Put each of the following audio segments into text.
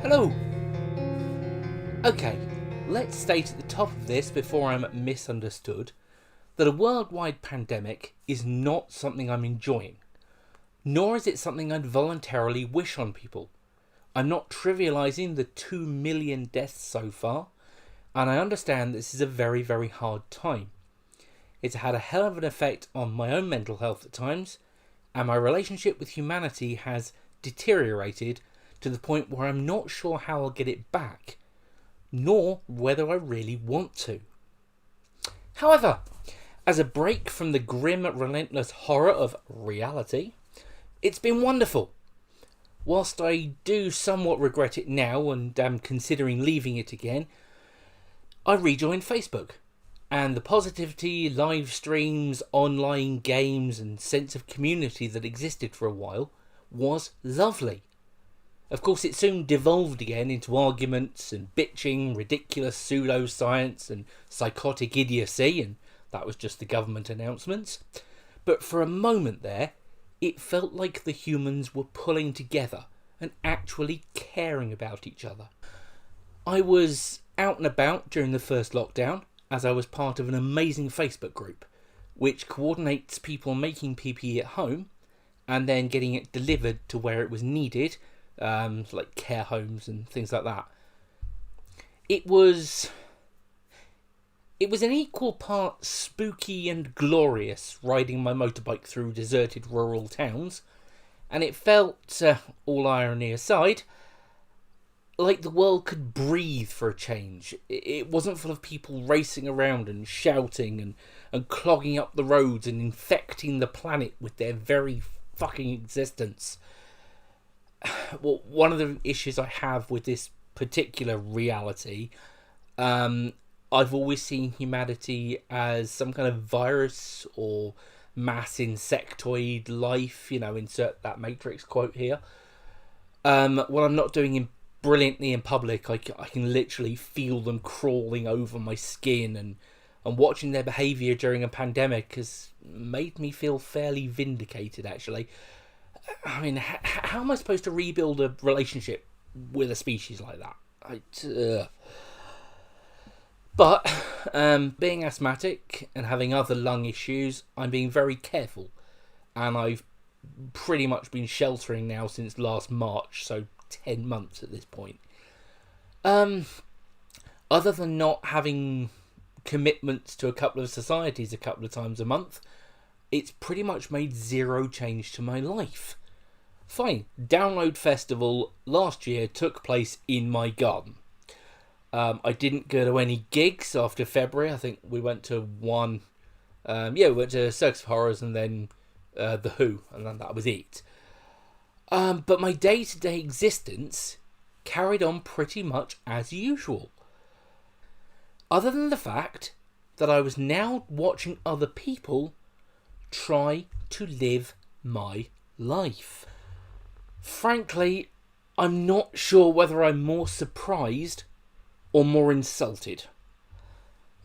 Hello! Okay, let's state at the top of this before I'm misunderstood that a worldwide pandemic is not something I'm enjoying, nor is it something I'd voluntarily wish on people. I'm not trivialising the 2 million deaths so far, and I understand this is a very, very hard time. It's had a hell of an effect on my own mental health at times, and my relationship with humanity has deteriorated to the point where I'm not sure how I'll get it back, nor whether I really want to. However, as a break from the grim, relentless horror of reality, it's been wonderful. Whilst I do somewhat regret it now and am considering leaving it again, I rejoined Facebook, and the positivity, live streams, online games and sense of community that existed for a while was lovely. Of course, it soon devolved again into arguments and bitching, ridiculous pseudoscience and psychotic idiocy, and that was just the government announcements. But for a moment there, it felt like the humans were pulling together and actually caring about each other. I was out and about during the first lockdown, as I was part of an amazing Facebook group, which coordinates people making PPE at home and then getting it delivered to where it was needed, like care homes and things like that. It was an equal part spooky and glorious riding my motorbike through deserted rural towns, and it felt, all irony aside, like the world could breathe for a change. It wasn't full of people racing around and shouting and clogging up the roads and infecting the planet with their very fucking existence. Well, one of the issues I have with this particular reality, I've always seen humanity as some kind of virus or mass insectoid life, insert that Matrix quote here. When I'm not doing brilliantly in public, I can literally feel them crawling over my skin, and watching their behaviour during a pandemic has made me feel fairly vindicated, actually. I mean, how am I supposed to rebuild a relationship with a species like that? But being asthmatic and having other lung issues, I'm being very careful, and I've pretty much been sheltering now since last March, so 10 months at this point. Other than not having commitments to a couple of societies a couple of times a month, it's pretty much made zero change to my life. Fine, Download Festival last year took place in my garden. I didn't go to any gigs after February. I think we went to one. We went to Circus of Horrors and then The Who, and then that was it. But my day-to-day existence carried on pretty much as usual. Other than the fact that I was now watching other people try to live my life. Frankly, I'm not sure whether I'm more surprised or more insulted.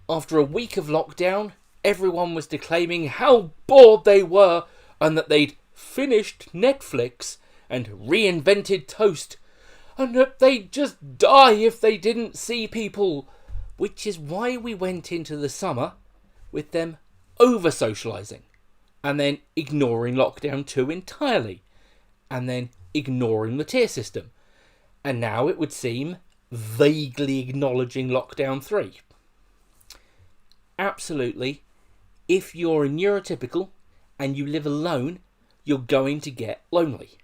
After a week of lockdown, everyone was declaiming how bored they were and that they'd finished Netflix and reinvented toast, and that they'd just die if they didn't see people, which is why we went into the summer with them over-socialising, and then ignoring lockdown 2 entirely, and then ignoring the tier system, and now it would seem vaguely acknowledging lockdown 3. Absolutely, if you're a neurotypical and you live alone, you're going to get lonely.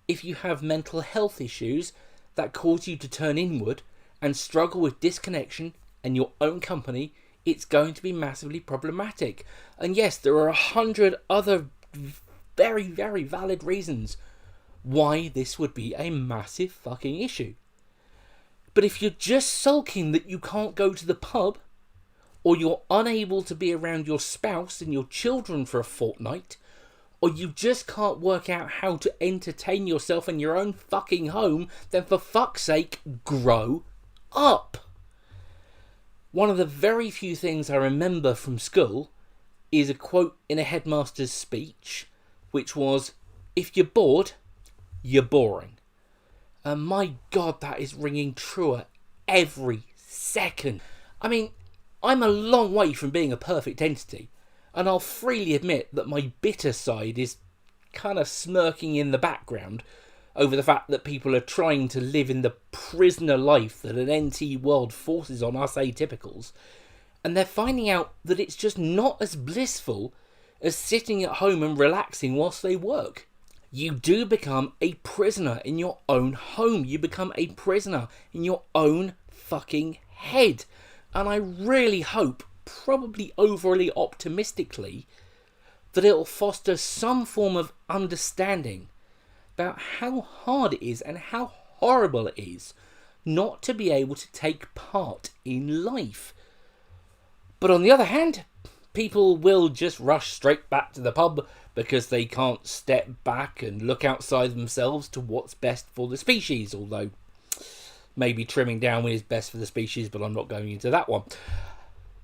If you have mental health issues that cause you to turn inward and struggle with disconnection and your own company, it's going to be massively problematic. And yes, there are 100 other very, very valid reasons why this would be a massive fucking issue. But if you're just sulking that you can't go to the pub, or you're unable to be around your spouse and your children for a fortnight, or you just can't work out how to entertain yourself in your own fucking home, then for fuck's sake, grow up. One of the very few things I remember from school is a quote in a headmaster's speech, which was, "If you're bored, you're boring." And my God, that is ringing truer every second. I mean, I'm a long way from being a perfect entity, and I'll freely admit that my bitter side is kind of smirking in the background over the fact that people are trying to live in the prisoner life that an NT world forces on us atypicals, and they're finding out that it's just not as blissful as sitting at home and relaxing whilst they work. You do become a prisoner in your own home. You become a prisoner in your own fucking head. And I really hope, probably overly optimistically, that it'll foster some form of understanding about how hard it is and how horrible it is not to be able to take part in life. But on the other hand, people will just rush straight back to the pub because they can't step back and look outside themselves to what's best for the species, although maybe trimming down is best for the species, but I'm not going into that one.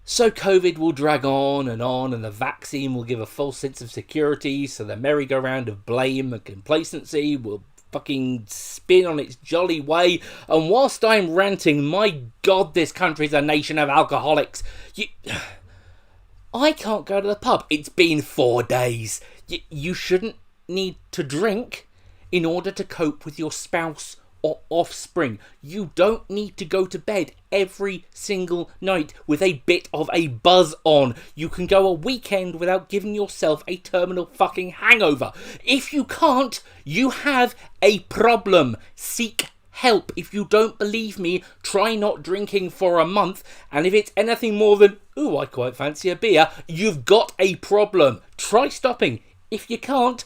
So COVID will drag on, and the vaccine will give a false sense of security, so the merry-go-round of blame and complacency will fucking spin on its jolly way. And whilst I'm ranting, my God, this country's a nation of alcoholics. I can't go to the pub. It's been 4 days. You shouldn't need to drink in order to cope with your spouse or offspring. You don't need to go to bed every single night with a bit of a buzz on. You can go a weekend without giving yourself a terminal fucking hangover. If you can't, you have a problem. Seek help. If you don't believe me, try not drinking for a month, and if it's anything more than, ooh, I quite fancy a beer, you've got a problem. Try stopping. If you can't,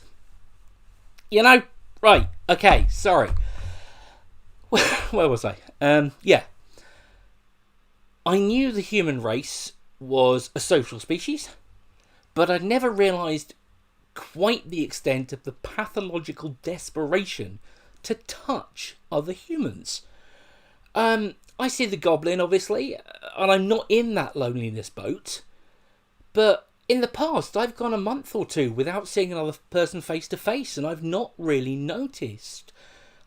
right, okay, sorry. Where was I? Yeah. I knew the human race was a social species, but I'd never realised quite the extent of the pathological desperation to touch other humans. I see the goblin, obviously, and I'm not in that loneliness boat, but in the past I've gone a month or two without seeing another person face to face, and I've not really noticed.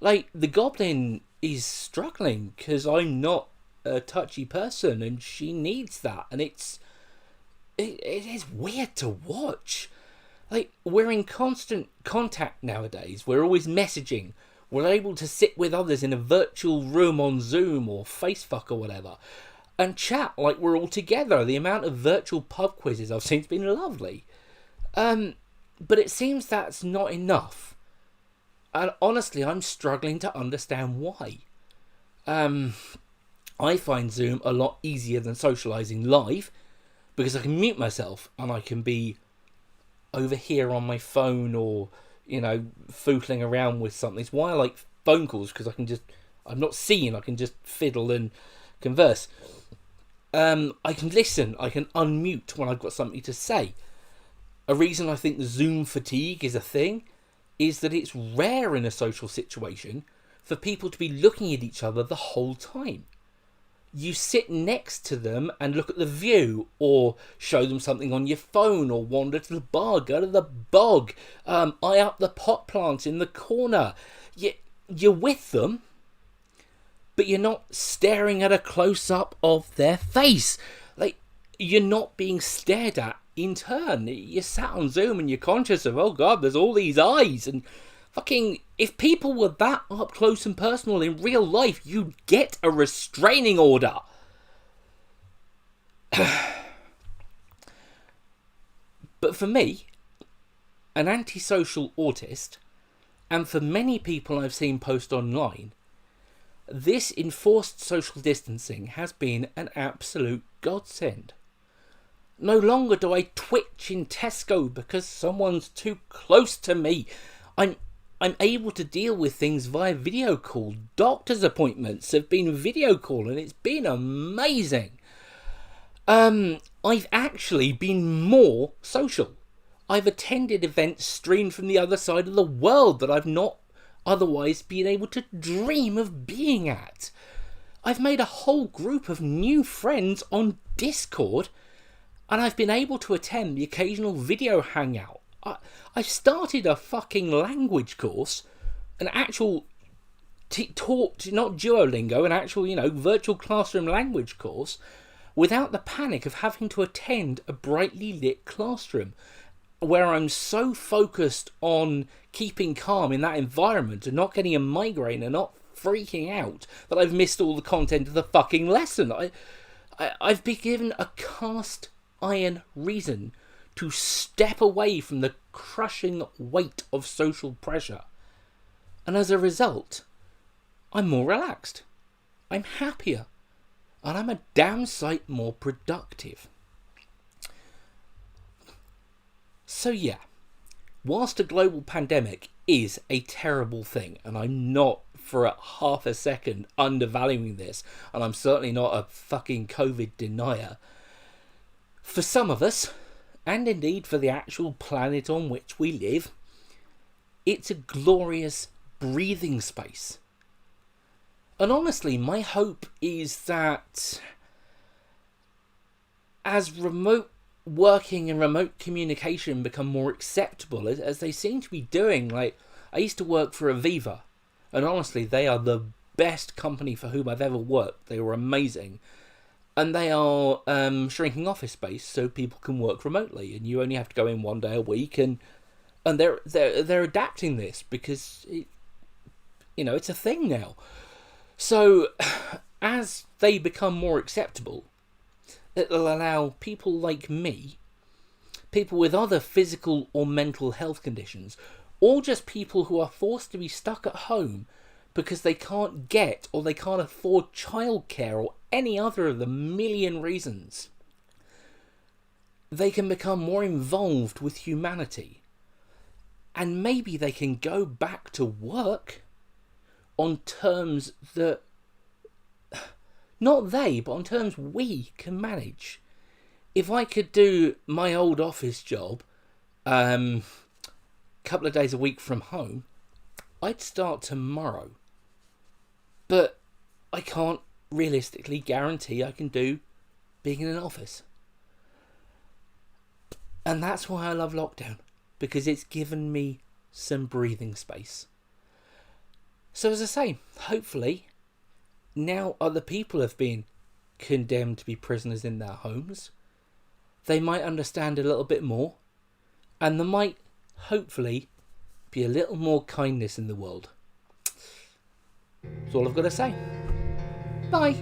Like, the goblin is struggling because I'm not a touchy person and she needs that, and it is weird to watch. Like, we're in constant contact nowadays. We're always messaging. We're able to sit with others in a virtual room on Zoom or Facebook or whatever and chat like we're all together. The amount of virtual pub quizzes I've seen has been lovely. But it seems that's not enough. And honestly, I'm struggling to understand why. I find Zoom a lot easier than socialising live because I can mute myself and I can be over here on my phone or, footling around with something. It's why I like phone calls, because I'm not seeing, I can just fiddle and converse. I can listen, I can unmute when I've got something to say. A reason I think Zoom fatigue is a thing is that it's rare in a social situation for people to be looking at each other the whole time. You sit next to them and look at the view, or show them something on your phone, or wander to the bar, go to the bog, eye up the pot plant in the corner. You're with them, but you're not staring at a close-up of their face. Like, you're not being stared at in turn. You're sat on Zoom and you're conscious of, oh God, there's all these eyes, and fucking, if people were that up close and personal in real life, you'd get a restraining order. But for me, an antisocial autist, and for many people I've seen post online, this enforced social distancing has been an absolute godsend. No longer do I twitch in Tesco because someone's too close to me. I'm able to deal with things via video call. Doctor's appointments have been video call, and it's been amazing. I've actually been more social. I've attended events streamed from the other side of the world that I've not otherwise been able to dream of being at. I've made a whole group of new friends on Discord, and I've been able to attend the occasional video hangout. I've started a fucking language course, an actual taught, not Duolingo, an actual, virtual classroom language course, without the panic of having to attend a brightly lit classroom where I'm so focused on keeping calm in that environment and not getting a migraine and not freaking out that I've missed all the content of the fucking lesson. I've been given a cast iron reason to step away from the crushing weight of social pressure. And as a result, I'm more relaxed, I'm happier, and I'm a damn sight more productive. So yeah, whilst a global pandemic is a terrible thing, and I'm not for a half a second undervaluing this, and I'm certainly not a fucking COVID denier, for some of us, and indeed for the actual planet on which we live, it's a glorious breathing space. And honestly, my hope is that as remote working and remote communication become more acceptable, as they seem to be doing, like, I used to work for Aviva, and honestly, they are the best company for whom I've ever worked. They were amazing. And they are shrinking office space so people can work remotely, and you only have to go in one day a week, and they're adapting this because it's a thing now. So as they become more acceptable, it'll allow people like me, people with other physical or mental health conditions, or just people who are forced to be stuck at home because they can't get or they can't afford childcare or any other of the million reasons, they can become more involved with humanity. And maybe they can go back to work on terms that, not they, but on terms we can manage. If I could do my old office job couple of days a week from home, I'd start tomorrow. But I can't realistically guarantee I can do being in an office. And that's why I love lockdown, because it's given me some breathing space. So as I say, hopefully, now other people have been condemned to be prisoners in their homes, they might understand a little bit more, and there might, hopefully, be a little more kindness in the world. That's all I've got to say. Bye.